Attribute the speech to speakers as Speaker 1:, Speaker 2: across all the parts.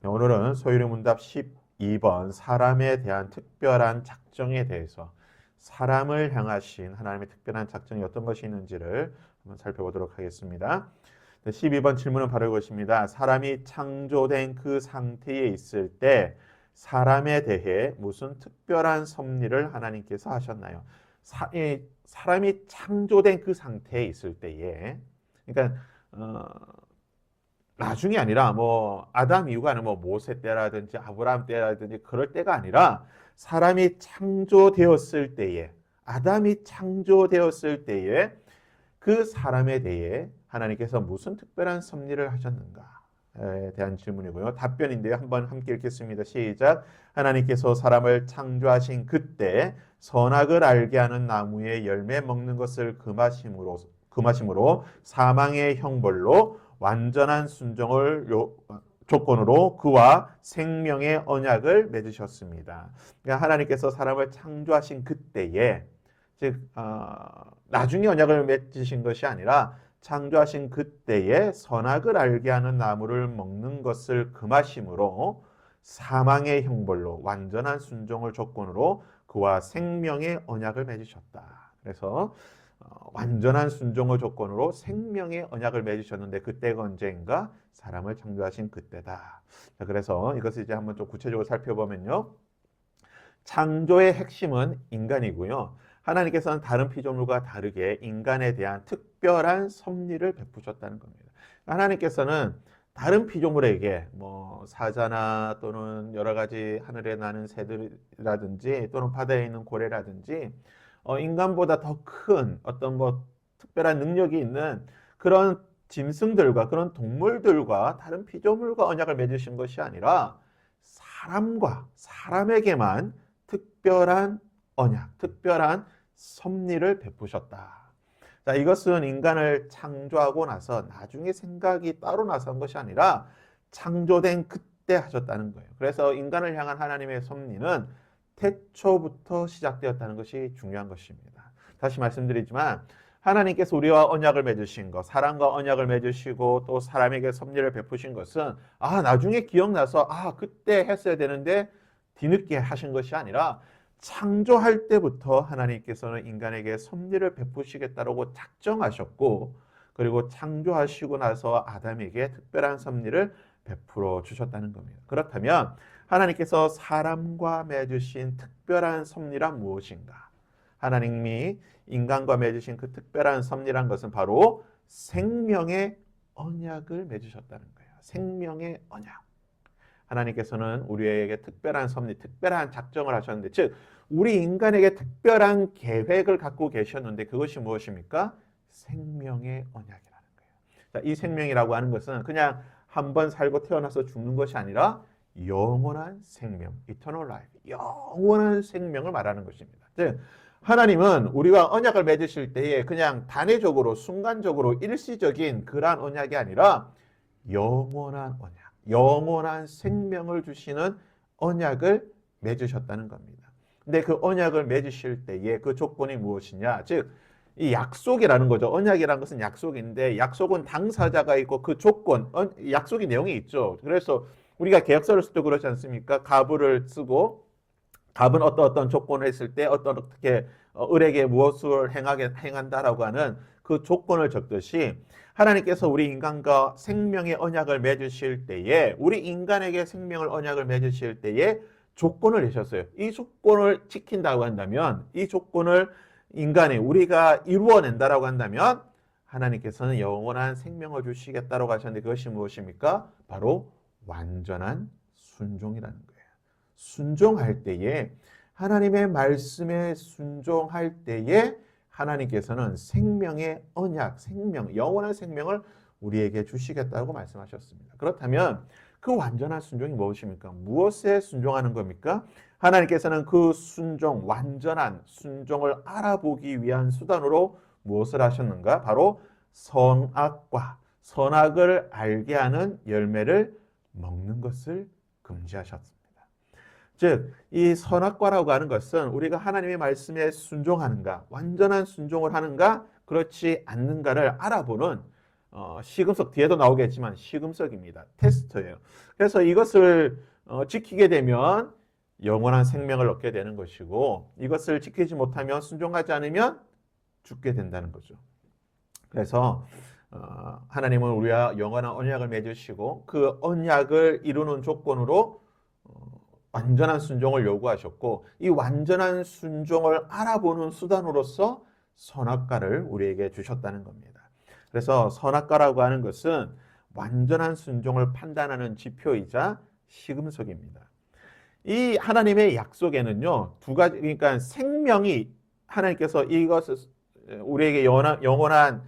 Speaker 1: 네, 오늘은 소유리 문답 12번 사람에 대한 특별한 작정에 대해서 사람을 향하신 하나님의 특별한 작정이 어떤 것이 있는지를 한번 살펴보도록 하겠습니다. 네, 12번 질문은 바로 이것입니다. 사람이 창조된 그 상태에 있을 때 사람에 대해 무슨 특별한 섭리를 하나님께서 하셨나요? 사람이 창조된 그 상태에 있을 때에, 그러니까 나중이 아니라 뭐 아담 이후가 아니라 뭐 모세 때라든지 아브라함 때라든지 그럴 때가 아니라 사람이 창조되었을 때에, 아담이 창조되었을 때에 그 사람에 대해 하나님께서 무슨 특별한 섭리를 하셨는가에 대한 질문이고요. 답변인데요. 한번 함께 읽겠습니다. 시작. 하나님께서 사람을 창조하신 그때 선악을 알게 하는 나무의 열매 먹는 것을 금하심으로 사망의 형벌로 완전한 순종을 조건으로 그와 생명의 언약을 맺으셨습니다. 그러니까 하나님께서 사람을 창조하신 그때에, 즉 나중에 언약을 맺으신 것이 아니라 창조하신 그때에 선악을 알게 하는 나무를 먹는 것을 금하심으로 사망의 형벌로 완전한 순종을 조건으로 그와 생명의 언약을 맺으셨다. 그래서 완전한 순종을 조건으로 생명의 언약을 맺으셨는데 그때가 언제인가? 사람을 창조하신 그때다. 자, 그래서 이것을 이제 한번 좀 구체적으로 살펴보면요. 창조의 핵심은 인간이고요. 하나님께서는 다른 피조물과 다르게 인간에 대한 특별한 섭리를 베푸셨다는 겁니다. 하나님께서는 다른 피조물에게 뭐 사자나 또는 여러 가지 하늘에 나는 새들이라든지 또는 바다에 있는 고래라든지 인간보다 더 큰 어떤 뭐 특별한 능력이 있는 그런 짐승들과 그런 동물들과 다른 피조물과 언약을 맺으신 것이 아니라 사람에게만 특별한 언약, 특별한 섭리를 베푸셨다. 자, 이것은 인간을 창조하고 나서 나중에 생각이 따로 나선 것이 아니라 창조된 그때 하셨다는 거예요. 그래서 인간을 향한 하나님의 섭리는 태초부터 시작되었다는 것이 중요한 것입니다. 다시 말씀드리지만 하나님께서 우리와 언약을 맺으신 것, 사람과 언약을 맺으시고 또 사람에게 섭리를 베푸신 것은 나중에 기억나서 그때 했어야 되는데 뒤늦게 하신 것이 아니라 창조할 때부터 하나님께서는 인간에게 섭리를 베푸시겠다고 작정하셨고 그리고 창조하시고 나서 아담에게 특별한 섭리를 베풀어 주셨다는 겁니다. 그렇다면 하나님께서 사람과 맺으신 특별한 섭리란 무엇인가? 하나님이 인간과 맺으신 그 특별한 섭리란 것은 바로 생명의 언약을 맺으셨다는 거예요. 생명의 언약. 하나님께서는 우리에게 특별한 섭리, 특별한 작정을 하셨는데, 즉 우리 인간에게 특별한 계획을 갖고 계셨는데 그것이 무엇입니까? 생명의 언약이라는 거예요. 자, 이 생명이라고 하는 것은 그냥 한 번 살고 태어나서 죽는 것이 아니라 영원한 생명, eternal life, 영원한 생명을 말하는 것입니다. 즉 하나님은 우리와 언약을 맺으실 때에 그냥 단회적으로 순간적으로 일시적인 그러한 언약이 아니라 영원한 언약, 영원한 생명을 주시는 언약을 맺으셨다는 겁니다. 근데 그 언약을 맺으실 때에 그 조건이 무엇이냐? 즉, 이 약속이라는 거죠. 언약이라는 것은 약속인데 약속은 당사자가 있고 그 조건, 약속의 내용이 있죠. 그래서 우리가 계약서를 쓸 때 그렇지 않습니까? 가부를 쓰고 갑은 어떤 조건을 했을 때 어떻게 을에게 무엇을 행한다라고 하는 그 조건을 적듯이 하나님께서 우리 인간과 생명의 언약을 맺으실 때에 우리 인간에게 생명을 언약을 맺으실 때에 조건을 내셨어요. 이 조건을 지킨다고 한다면 이 조건을 인간이 우리가 이루어낸다라고 한다면 하나님께서는 영원한 생명을 주시겠다라고 하셨는데 그것이 무엇입니까? 바로 완전한 순종이라는 거예요. 순종할 때에 하나님의 말씀에 순종할 때에 하나님께서는 생명의 언약, 생명, 영원한 생명을 우리에게 주시겠다고 말씀하셨습니다. 그렇다면 그 완전한 순종이 무엇입니까? 무엇에 순종하는 겁니까? 하나님께서는 그 순종, 완전한 순종을 알아보기 위한 수단으로 무엇을 하셨는가? 바로 선악을 알게 하는 열매를 먹는 것을 금지하셨습니다. 즉, 이 선악과라고 하는 것은 우리가 하나님의 말씀에 순종하는가, 완전한 순종을 하는가, 그렇지 않는가를 알아보는 시금석 뒤에도 나오겠지만 시금석입니다. 테스트예요. 그래서 이것을 지키게 되면 영원한 생명을 얻게 되는 것이고 이것을 지키지 못하면 순종하지 않으면 죽게 된다는 거죠. 그래서 하나님은 우리와 영원한 언약을 맺으시고 그 언약을 이루는 조건으로 완전한 순종을 요구하셨고 이 완전한 순종을 알아보는 수단으로서 선악과를 우리에게 주셨다는 겁니다. 그래서 선악과라고 하는 것은 완전한 순종을 판단하는 지표이자 시금석입니다. 이 하나님의 약속에는요, 두 가지, 그러니까 생명이 하나님께서 이것을 우리에게 영원한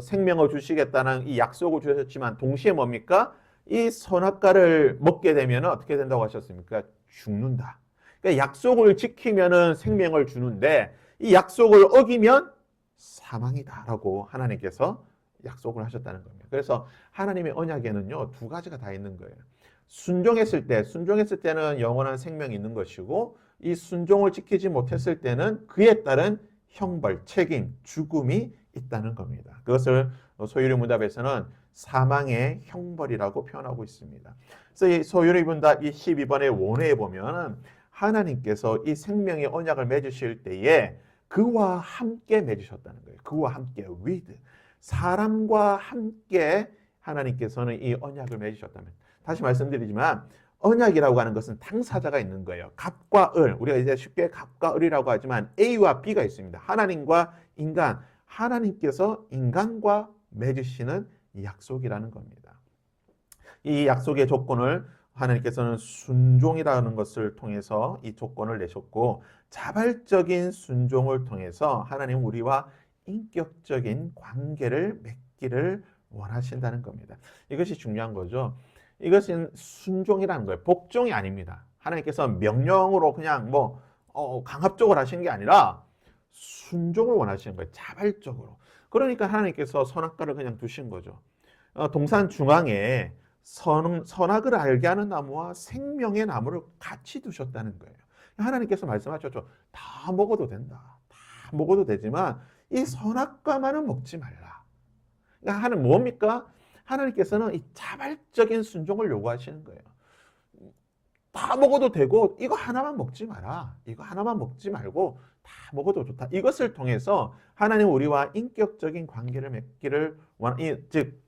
Speaker 1: 생명을 주시겠다는 이 약속을 주셨지만 동시에 뭡니까? 이 선악과를 먹게 되면 어떻게 된다고 하셨습니까? 죽는다. 그러니까 약속을 지키면은 생명을 주는데 이 약속을 어기면 사망이다라고 하나님께서 약속을 하셨다는 겁니다. 그래서 하나님의 언약에는요, 두 가지가 다 있는 거예요. 순종했을 때는 영원한 생명이 있는 것이고 이 순종을 지키지 못했을 때는 그에 따른 형벌, 책임, 죽음이 있다는 겁니다. 그것을 소유리 문답에서는 사망의 형벌이라고 표현하고 있습니다. 그래서 이 소유리 문답 12번의 원회에 보면 하나님께서 이 생명의 언약을 맺으실 때에 그와 함께 맺으셨다는 거예요. 그와 함께 with 사람과 함께 하나님께서는 이 언약을 맺으셨다면 다시 말씀드리지만 언약이라고 하는 것은 당사자가 있는 거예요. 갑과 을, 우리가 이제 쉽게 갑과 을이라고 하지만 A와 B가 있습니다. 하나님과 인간, 하나님께서 인간과 맺으시는 약속이라는 겁니다. 이 약속의 조건을 하나님께서는 순종이라는 것을 통해서 이 조건을 내셨고 자발적인 순종을 통해서 하나님 우리와 인격적인 관계를 맺기를 원하신다는 겁니다. 이것이 중요한 거죠. 이것은 순종이라는 거예요. 복종이 아닙니다. 하나님께서 명령으로 그냥 강압적으로 하시는 게 아니라 순종을 원하시는 거예요. 자발적으로. 그러니까 하나님께서 선악과를 그냥 두신 거죠. 동산 중앙에 선악을 알게 하는 나무와 생명의 나무를 같이 두셨다는 거예요. 하나님께서 말씀하셨죠. 다 먹어도 된다. 다 먹어도 되지만 이 선악과만은 먹지 말라. 그러니까 하나님 뭡니까? 하나님께서는 이 자발적인 순종을 요구하시는 거예요. 다 먹어도 되고 이거 하나만 먹지 마라. 이거 하나만 먹지 말고 다 먹어도 좋다. 이것을 통해서 하나님 우리와 인격적인 관계를 맺기를 즉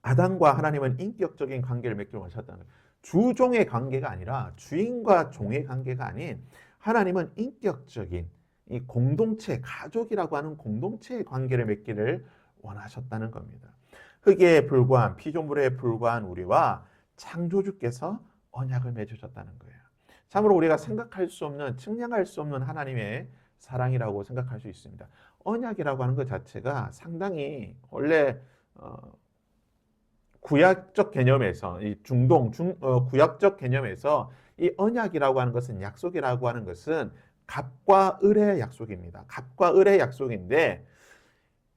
Speaker 1: 아담과 하나님은 인격적인 관계를 맺기를 원하셨다는 거예요. 주종의 관계가 아니라 주인과 종의 관계가 아닌 하나님은 인격적인 이 공동체, 가족이라고 하는 공동체의 관계를 맺기를 원하셨다는 겁니다. 흙에 불과한 피조물에 불과한 우리와 창조주께서 언약을 맺으셨다는 거예요. 참으로 우리가 생각할 수 없는, 측량할 수 없는 하나님의 사랑이라고 생각할 수 있습니다. 언약이라고 하는 것 자체가 상당히 원래 구약적 개념에서 이 구약적 개념에서 이 언약이라고 하는 것은 약속이라고 하는 것은 갑과 을의 약속입니다. 갑과 을의 약속인데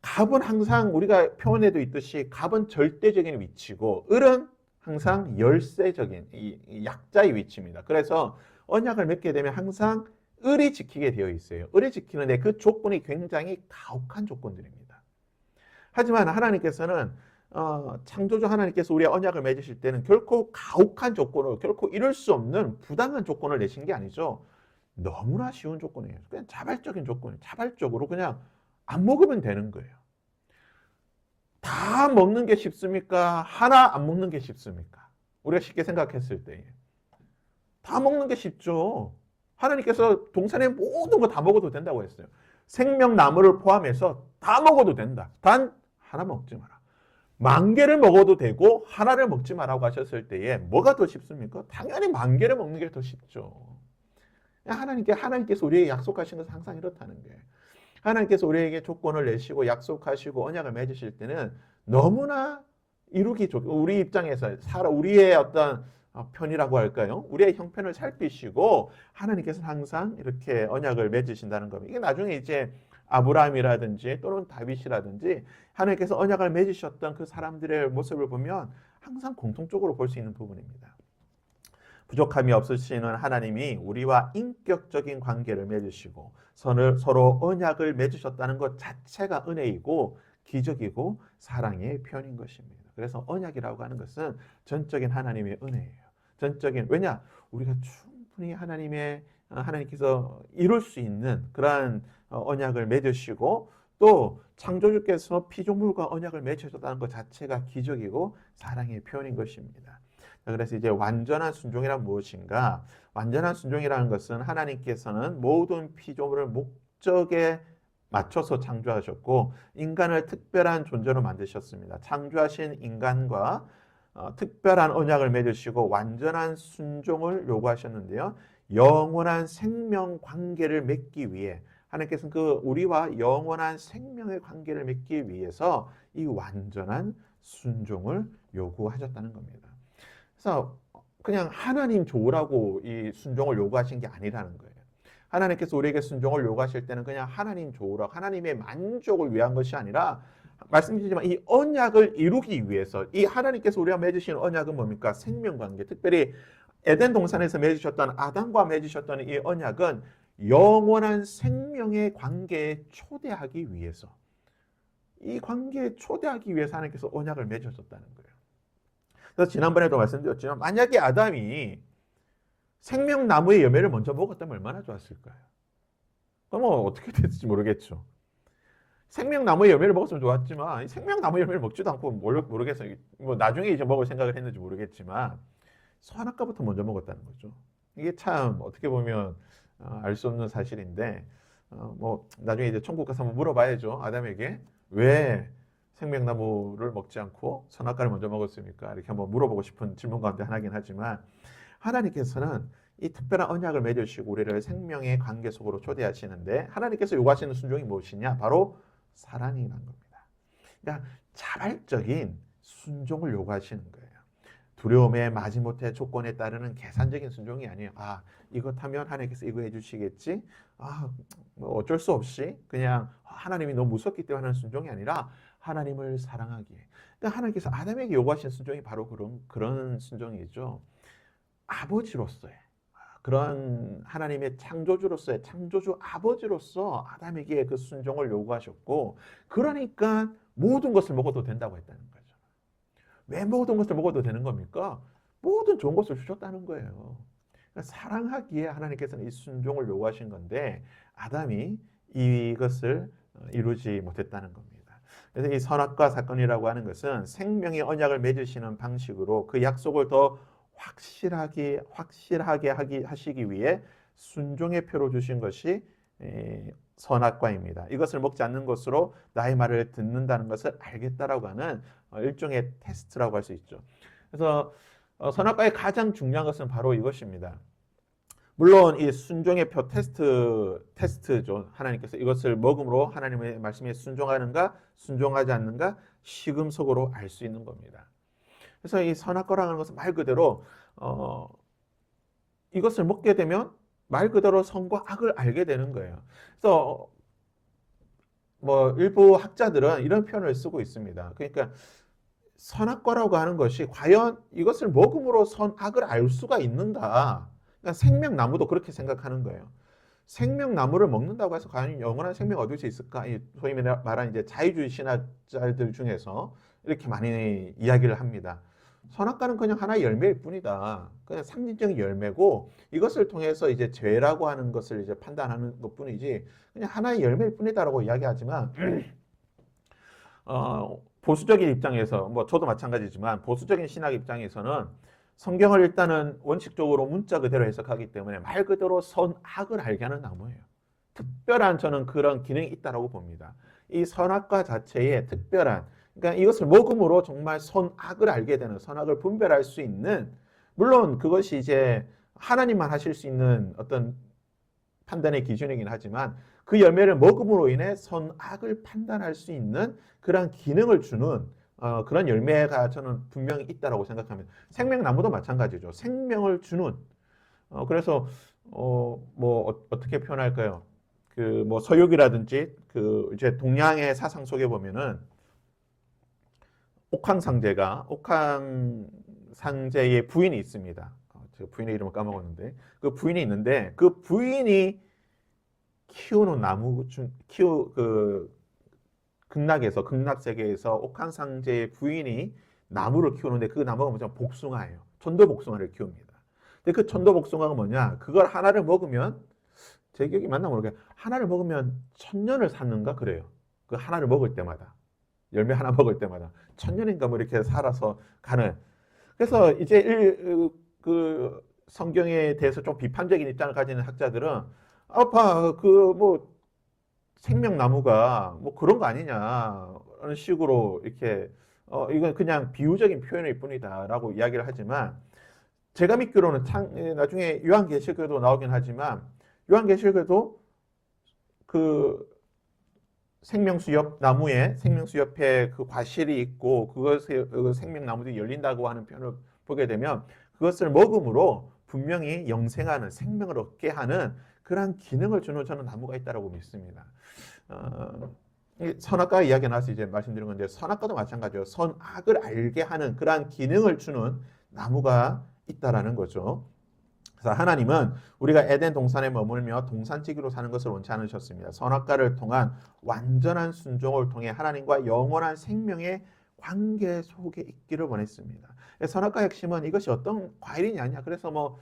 Speaker 1: 갑은 항상 우리가 표현에도 있듯이 갑은 절대적인 위치고 을은 항상 열세적인 이 약자의 위치입니다. 그래서 언약을 맺게 되면 항상 을이 지키게 되어 있어요. 을이 지키는데 그 조건이 굉장히 가혹한 조건들입니다. 하지만 하나님께서는 창조주 하나님께서 우리의 언약을 맺으실 때는 결코 가혹한 조건을 결코 이룰 수 없는 부당한 조건을 내신 게 아니죠. 너무나 쉬운 조건이에요. 그냥 자발적인 조건이에요. 자발적으로 그냥 안 먹으면 되는 거예요. 다 먹는 게 쉽습니까? 하나 안 먹는 게 쉽습니까? 우리가 쉽게 생각했을 때. 다 먹는 게 쉽죠. 하나님께서 동산의 모든 거 다 먹어도 된다고 했어요. 생명나무를 포함해서 다 먹어도 된다. 단 하나 먹지 마라. 10,000개를 먹어도 되고 하나를 먹지 마라고 하셨을 때에 뭐가 더 쉽습니까? 당연히 10,000개를 먹는 게 더 쉽죠. 하나님께서 우리에게 약속하신 것은 항상 이렇다는 거예요. 하나님께서 우리에게 조건을 내시고 약속하시고 언약을 맺으실 때는 너무나 이루기 좋고 우리 입장에서 우리의 어떤 편이라고 할까요? 우리의 형편을 살피시고 하나님께서 항상 이렇게 언약을 맺으신다는 겁니다. 이게 나중에 이제 아브라함이라든지 또는 다윗이라든지 하나님께서 언약을 맺으셨던 그 사람들의 모습을 보면 항상 공통적으로 볼 수 있는 부분입니다. 부족함이 없으시는 하나님이 우리와 인격적인 관계를 맺으시고 서로 언약을 맺으셨다는 것 자체가 은혜이고 기적이고 사랑의 표현인 것입니다. 그래서 언약이라고 하는 것은 전적인 하나님의 은혜예요. 전적인, 왜냐? 우리가 충분히 하나님께서 이룰 수 있는 그러한 언약을 맺으시고 또 창조주께서 피조물과 언약을 맺으셨다는 것 자체가 기적이고 사랑의 표현인 것입니다. 그래서 이제 완전한 순종이란 무엇인가? 완전한 순종이라는 것은 하나님께서는 모든 피조물을 목적에 맞춰서 창조하셨고 인간을 특별한 존재로 만드셨습니다. 창조하신 인간과 특별한 언약을 맺으시고 완전한 순종을 요구하셨는데요. 영원한 생명 관계를 맺기 위해 하나님께서는 그 우리와 영원한 생명의 관계를 맺기 위해서 이 완전한 순종을 요구하셨다는 겁니다. 그래서 그냥 하나님 좋으라고 이 순종을 요구하신 게 아니라는 거예요. 하나님께서 우리에게 순종을 요구하실 때는 그냥 하나님 좋으라고 하나님의 만족을 위한 것이 아니라 말씀드리지만 이 언약을 이루기 위해서 이 하나님께서 우리와 맺으신 언약은 뭡니까? 생명관계. 특별히 에덴 동산에서 맺으셨던 아담과 맺으셨던 이 언약은 영원한 생명의 관계에 초대하기 위해서 이 관계에 초대하기 위해서 하나님께서 언약을 맺으셨다는 거예요. 그래서 지난번에도 말씀드렸지만 만약에 아담이 생명나무의 열매를 먼저 먹었다면 얼마나 좋았을까요? 그럼 어떻게 됐을지 모르겠죠. 생명나무의 열매를 먹었으면 좋았지만 생명나무 열매를 먹지도 않고 모르겠어요. 뭐 나중에 이제 먹을 생각을 했는지 모르겠지만 선악과부터 먼저 먹었다는 거죠. 이게 참 어떻게 보면 알 수 없는 사실인데 뭐 나중에 이제 천국 가서 한번 물어봐야죠. 아담에게 왜 생명나무를 먹지 않고 선악과를 먼저 먹었습니까? 이렇게 한번 물어보고 싶은 질문 가운데 하나긴 하지만 하나님께서는 이 특별한 언약을 맺으시고 우리를 생명의 관계 속으로 초대하시는데 하나님께서 요구하시는 순종이 무엇이냐? 바로 사랑이라는 겁니다. 그러니까 자발적인 순종을 요구하시는 거예요. 두려움에 마지못해 조건에 따르는 계산적인 순종이 아니에요. 아, 이것 하면 하나님께서 이거 해주시겠지? 아, 뭐 어쩔 수 없이 그냥 하나님이 너무 무섭기 때문에 하는 순종이 아니라 하나님을 사랑하기에. 그러니까 하나님께서 아담에게 요구하신 순종이 바로 그런 순종이죠. 아버지로서의 그런 하나님의 창조주로서의 창조주 아버지로서 아담에게 그 순종을 요구하셨고 그러니까 모든 것을 먹어도 된다고 했다는 거죠. 왜 모든 것을 먹어도 되는 겁니까? 모든 좋은 것을 주셨다는 거예요. 그러니까 사랑하기에 하나님께서는 이 순종을 요구하신 건데 아담이 이것을 이루지 못했다는 겁니다. 그래서 이 선악과 사건이라고 하는 것은 생명의 언약을 맺으시는 방식으로 그 약속을 더 확실하게 하시기 위해 순종의 표로 주신 것이 선악과입니다. 이것을 먹지 않는 것으로 나의 말을 듣는다는 것을 알겠다라고 하는 일종의 테스트라고 할 수 있죠. 그래서 선악과의 가장 중요한 것은 바로 이것입니다. 물론 이 순종의 표 테스트죠. 하나님께서 이것을 먹음으로 하나님의 말씀에 순종하는가 순종하지 않는가 시금석으로 알 수 있는 겁니다. 그래서 이 선악과라는 것은 말 그대로 이것을 먹게 되면 말 그대로 선과 악을 알게 되는 거예요. 그래서 뭐 일부 학자들은 이런 표현을 쓰고 있습니다. 그러니까 선악과라고 하는 것이 과연 이것을 먹음으로 선악을 알 수가 있는가? 그러니까 생명나무도 그렇게 생각하는 거예요. 생명나무를 먹는다고 해서 과연 영원한 생명 얻을 수 있을까? 소위 말하는 이제 자유주의 신학자들 중에서 이렇게 많이 이야기를 합니다. 선악과는 그냥 하나의 열매일 뿐이다. 그냥 상징적인 열매고 이것을 통해서 이제 죄라고 하는 것을 이제 판단하는 것뿐이지 그냥 하나의 열매일 뿐이다라고 이야기하지만 보수적인 입장에서 뭐 저도 마찬가지지만 보수적인 신학 입장에서는 성경을 일단은 원칙적으로 문자 그대로 해석하기 때문에 말 그대로 선악을 알게 하는 나무예요. 특별한 저는 그런 기능이 있다라고 봅니다. 이 선악과 자체에 특별한 그러니까 이것을 먹음으로 정말 선악을 알게 되는 선악을 분별할 수 있는 물론 그것이 이제 하나님만 하실 수 있는 어떤 판단의 기준이긴 하지만 그 열매를 먹음으로 인해 선악을 판단할 수 있는 그런 기능을 주는 그런 열매가 저는 분명히 있다라고 생각합니다. 생명나무도 마찬가지죠. 생명을 주는 그래서 뭐 어떻게 표현할까요? 그 뭐 서유기라든지 그 이제 동양의 사상 속에 보면은 옥황상제의 부인이 있습니다. 제가 부인의 이름을 까먹었는데 그 부인이 있는데 그 부인이 키우는 나무 중 극락에서 극락 세계에서 옥황상제의 부인이 나무를 키우는데 그 나무가 뭐냐 복숭아예요. 천도복숭아를 키웁니다. 근데 그 천도복숭아가 뭐냐? 그걸 하나를 먹으면 제 기억이 맞나 모르겠어요. 하나를 먹으면 1000년을 사는가 그래요. 그 하나를 먹을 때마다 열매 하나 먹을 때마다 1000년인가 뭐 이렇게 살아서 가는. 그래서 이제 그 성경에 대해서 좀 비판적인 입장을 가지는 학자들은 아빠 그 뭐 생명나무가 뭐 그런 거 아니냐라는 식으로 이렇게 이건 그냥 비유적인 표현일 뿐이다라고 이야기를 하지만 제가 믿기로는 나중에 요한계시록에도 나오긴 하지만 요한계시록에도 그 생명수 옆 나무에 생명수 옆에 그 과실이 있고 그것에 그 생명나무들이 열린다고 하는 표현을 보게 되면 그것을 먹음으로 분명히 영생하는 생명을 얻게 하는 그러한 기능을 주는 저는 나무가 있다고 믿습니다. 선악과 이야기 나와서 이제 말씀드린 건데 선악과도 마찬가지예요. 선악을 알게 하는 그러한 기능을 주는 나무가 있다라는 거죠. 그래서 하나님은 우리가 에덴 동산에 머물며 동산지기로 사는 것을 원치 않으셨습니다. 선악과를 통한 완전한 순종을 통해 하나님과 영원한 생명의 관계 속에 있기를 원했습니다. 선악과의 핵심은 이것이 어떤 과일이냐 아니냐. 그래서 뭐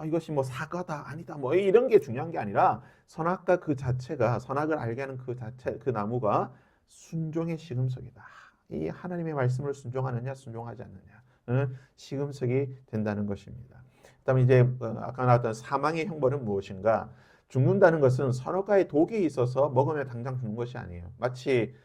Speaker 1: 이것이 뭐 사과다 아니다 뭐 이런 게 중요한 게 아니라 선악과 그 자체가 선악을 알게 하는 그 자체 그 나무가 순종의 시금석이다. 이 하나님의 말씀을 순종하느냐 순종하지 않느냐는 시금석이 된다는 것입니다. 그다음에 이제 아까 나왔던 사망의 형벌은 무엇인가? 죽는다는 것은 선악과의 독이 있어서 먹으면 당장 죽는 것이 아니에요. 마치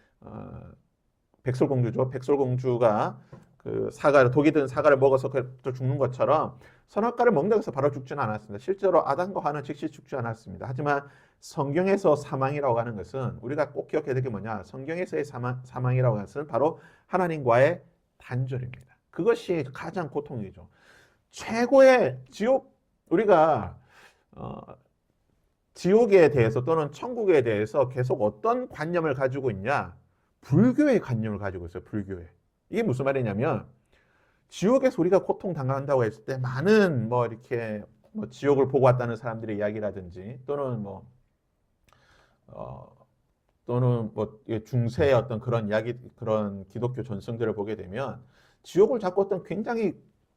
Speaker 1: 백설공주죠. 백설공주가 그 사과를 독이 든 사과를 먹어서 죽는 것처럼 선악과를 먹는다고 해서 바로 죽지는 않았습니다. 실제로 아담과 하와는 즉시 죽지 않았습니다. 하지만 성경에서 사망이라고 하는 것은 우리가 꼭 기억해야 될 게 뭐냐? 성경에서의 사망이라고 하는 것은 바로 하나님과의 단절입니다. 그것이 가장 고통이죠. 최고의 지옥, 우리가 지옥에 대해서 또는 천국에 대해서 계속 어떤 관념을 가지고 있냐? 불교의 관념을 가지고 있어요. 불교의. 이게 무슨 말이냐면 지옥에서 우리가 고통당한다고 했을 때 많은 뭐 이렇게 뭐 지옥을 보고 왔다는 사람들의 이야기라든지 또는 또는 뭐 중세의 어떤 그런 이야기, 그런 기독교 전승들을 보게 되면 지옥을 잡고 어떤 굉장히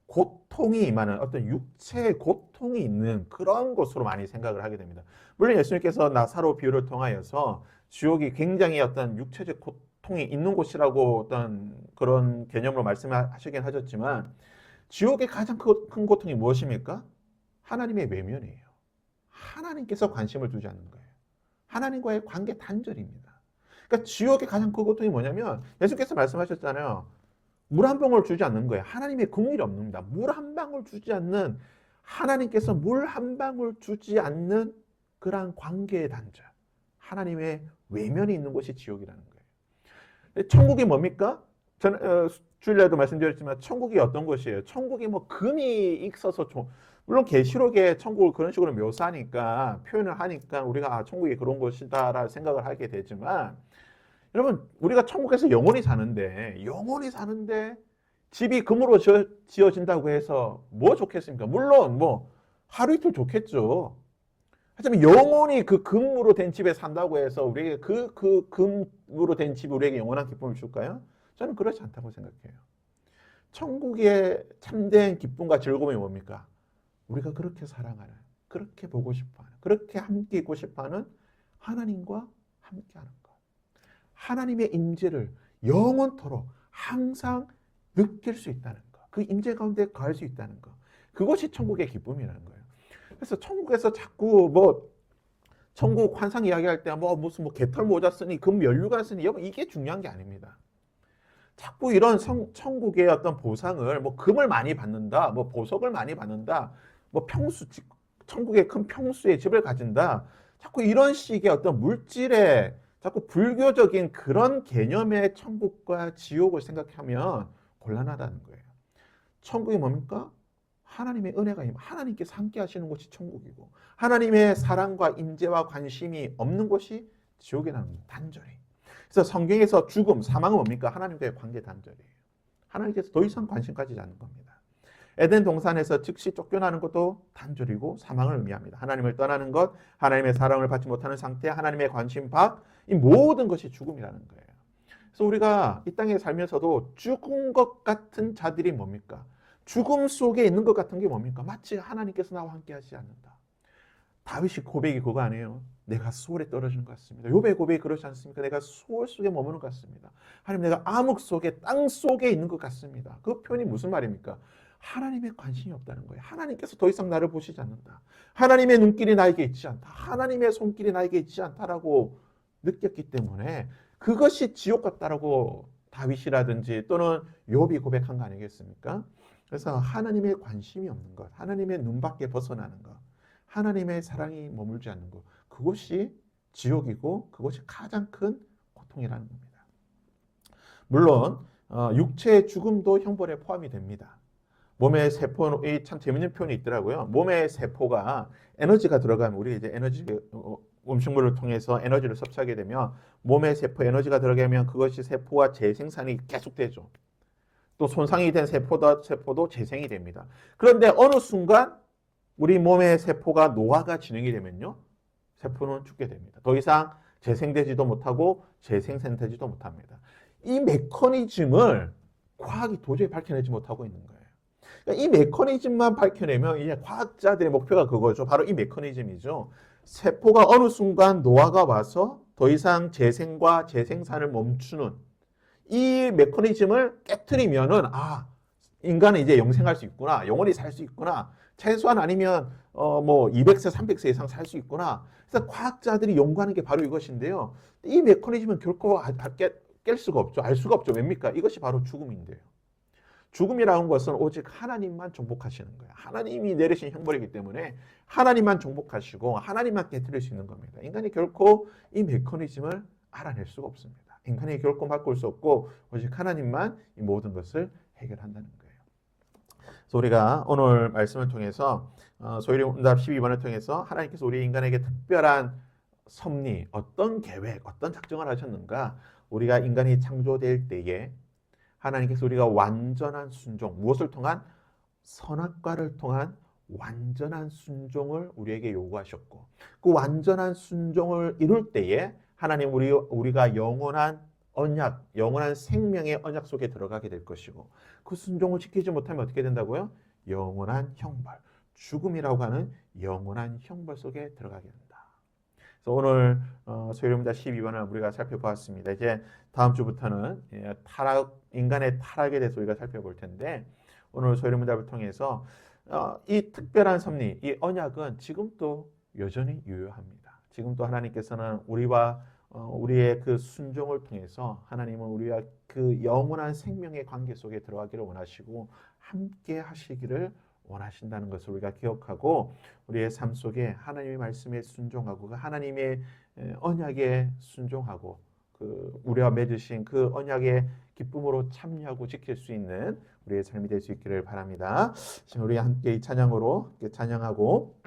Speaker 1: 고통이 임하는 어떤 육체의 고통이 있는 그런 곳으로 많이 생각을 하게 됩니다. 물론 예수님께서 나사로 비유를 통하여서 지옥이 굉장히 어떤 육체적 고통이 있는 곳이라고 어떤 그런 개념으로 말씀하시긴 하셨지만 지옥의 가장 큰 고통이 무엇입니까? 하나님의 외면이에요. 하나님께서 관심을 두지 않는 거예요. 하나님과의 관계 단절입니다. 그러니까 지옥의 가장 큰 고통이 뭐냐면 예수께서 말씀하셨잖아요. 물 한 방울 주지 않는 거예요. 하나님의 긍휼이 없는 겁니다. 물 한 방울 주지 않는 하나님께서 물 한 방울 주지 않는 그러한 관계의 단절. 하나님의 외면이 있는 곳이 지옥이라는 거예요. 천국이 뭡니까? 주일날도 말씀드렸지만 천국이 어떤 곳이에요? 천국이 뭐 금이 있어서 물론 계시록에 천국을 그런 식으로 묘사하니까 표현을 하니까 우리가 천국이 그런 곳이다라는 생각을 하게 되지만 여러분 우리가 천국에서 영원히 사는데 집이 금으로 지어진다고 해서 뭐 좋겠습니까? 물론 뭐 하루 이틀 좋겠죠. 하지만 영원히 그 금으로 된 집에 산다고 해서 우리에게 그 금으로 된 집이 우리에게 영원한 기쁨을 줄까요? 저는 그렇지 않다고 생각해요. 천국의 참된 기쁨과 즐거움이 뭡니까? 우리가 그렇게 사랑하는, 그렇게 보고 싶어하는, 그렇게 함께 있고 싶어하는 하나님과 함께하는 것. 하나님의 임재를 영원토록 항상 느낄 수 있다는 것. 그 임재 가운데 거할 수 있다는 것. 그것이 천국의 기쁨이라는 거예요. 그래서 천국에서 자꾸 천국 환상 이야기할 때 무슨 개털 모자 쓰니 금 연류가 쓰니 이게 중요한 게 아닙니다. 자꾸 이런 천국의 어떤 보상을 금을 많이 받는다, 보석을 많이 받는다, 천국의 큰 평수의 집을 가진다. 자꾸 이런 식의 어떤 물질의 자꾸 불교적인 그런 개념의 천국과 지옥을 생각하면 곤란하다는 거예요. 천국이 뭡니까? 하나님의 은혜가 하나님께서 함께 하시는 곳이 천국이고 하나님의 사랑과 임재와 관심이 없는 곳이 지옥이라는 겁니다. 단절이. 그래서 성경에서 죽음, 사망은 뭡니까? 하나님과의 관계 단절이에요. 하나님께서 더 이상 관심 가지지 않는 겁니다. 에덴 동산에서 즉시 쫓겨나는 것도 단절이고 사망을 의미합니다. 하나님을 떠나는 것, 하나님의 사랑을 받지 못하는 상태, 하나님의 관심 밖, 이 모든 것이 죽음이라는 거예요. 그래서 우리가 이 땅에 살면서도 죽은 것 같은 자들이 뭡니까? 죽음 속에 있는 것 같은 게 뭡니까? 마치 하나님께서 나와 함께 하지 않는다. 다윗이 고백이 그거 아니에요. 내가 수월에 떨어지는 것 같습니다. 욥의 고백이 그렇지 않습니까? 내가 수월 속에 머무는 것 같습니다. 하나님, 내가 암흑 속에, 땅 속에 있는 것 같습니다. 그 표현이 무슨 말입니까? 하나님의 관심이 없다는 거예요. 하나님께서 더 이상 나를 보시지 않는다. 하나님의 눈길이 나에게 있지 않다. 하나님의 손길이 나에게 있지 않다라고 느꼈기 때문에 그것이 지옥 같다라고 다윗이라든지 또는 욥이 고백한 거 아니겠습니까? 그래서 하나님의 관심이 없는 것, 하나님의 눈 밖에 벗어나는 것, 하나님의 사랑이 머물지 않는 것, 그것이 지옥이고 그것이 가장 큰 고통이라는 겁니다. 물론 육체의 죽음도 형벌에 포함이 됩니다. 몸의 세포, 참 재밌는 표현이 있더라고요. 몸의 세포가 에너지가 들어가면 우리 이제 에너지 음식물을 통해서 에너지를 섭취하게 되면 몸의 세포에 에너지가 들어가면 그것이 세포와 재생산이 계속되죠. 또 손상이 된 세포도 재생이 됩니다. 그런데 어느 순간 우리 몸의 세포가 노화가 진행이 되면요, 세포는 죽게 됩니다. 더 이상 재생되지도 못하고 재생산되지도 못합니다. 이 메커니즘을 과학이 도저히 밝혀내지 못하고 있는 거예요. 그러니까 이 메커니즘만 밝혀내면 이제 과학자들의 목표가 그거죠. 바로 이 메커니즘이죠. 세포가 어느 순간 노화가 와서 더 이상 재생과 재생산을 멈추는 이 메커니즘을 깨트리면은 인간은 이제 영생할 수 있구나. 영원히 살 수 있구나. 최소한 아니면 뭐 200세, 300세 이상 살 수 있구나. 그래서 과학자들이 연구하는 게 바로 이것인데요. 이 메커니즘은 결코 깰 수가 없죠. 알 수가 없죠. 왜입니까? 이것이 바로 죽음인데요. 죽음이라는 것은 오직 하나님만 정복하시는 거예요. 하나님이 내리신 형벌이기 때문에 하나님만 정복하시고 하나님만 깨뜨릴 수 있는 겁니다. 인간이 결코 이 메커니즘을 알아낼 수가 없습니다. 인간이 결코 바꿀 수 없고 오직 하나님만 이 모든 것을 해결한다는 거예요. 그래서 우리가 오늘 말씀을 통해서 소위응답 12번을 통해서 하나님께서 우리 인간에게 특별한 섭리, 어떤 계획, 어떤 작정을 하셨는가, 우리가 인간이 창조될 때에 하나님께서 우리가 완전한 순종, 무엇을 통한? 선악과를 통한 완전한 순종을 우리에게 요구하셨고, 그 완전한 순종을 이룰 때에 하나님 우리가 영원한 언약, 영원한 생명의 언약 속에 들어가게 될 것이고, 그 순종을 지키지 못하면 어떻게 된다고요? 영원한 형벌, 죽음이라고 하는 영원한 형벌 속에 들어가게 된다. 그래서 오늘 소위응답 12번을 우리가 살펴보았습니다. 이제 다음 주부터는 인간의 타락에 대해서 우리가 살펴볼 텐데, 오늘 소위응답을 통해서 이 특별한 섭리, 이 언약은 지금도 여전히 유효합니다. 지금도 하나님께서는 우리의 그 순종을 통해서 하나님은 우리와 그 영원한 생명의 관계 속에 들어가기를 원하시고 함께 하시기를 원하신다는 것을 우리가 기억하고 우리의 삶 속에 하나님의 말씀에 순종하고 그 하나님의 언약에 순종하고 그 우리와 맺으신 그 언약의 기쁨으로 참여하고 지킬 수 있는 우리의 삶이 될 수 있기를 바랍니다. 지금 우리 함께 이 찬양으로 찬양하고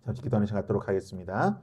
Speaker 1: 잠시 기도하는 시간 갖도록 하겠습니다.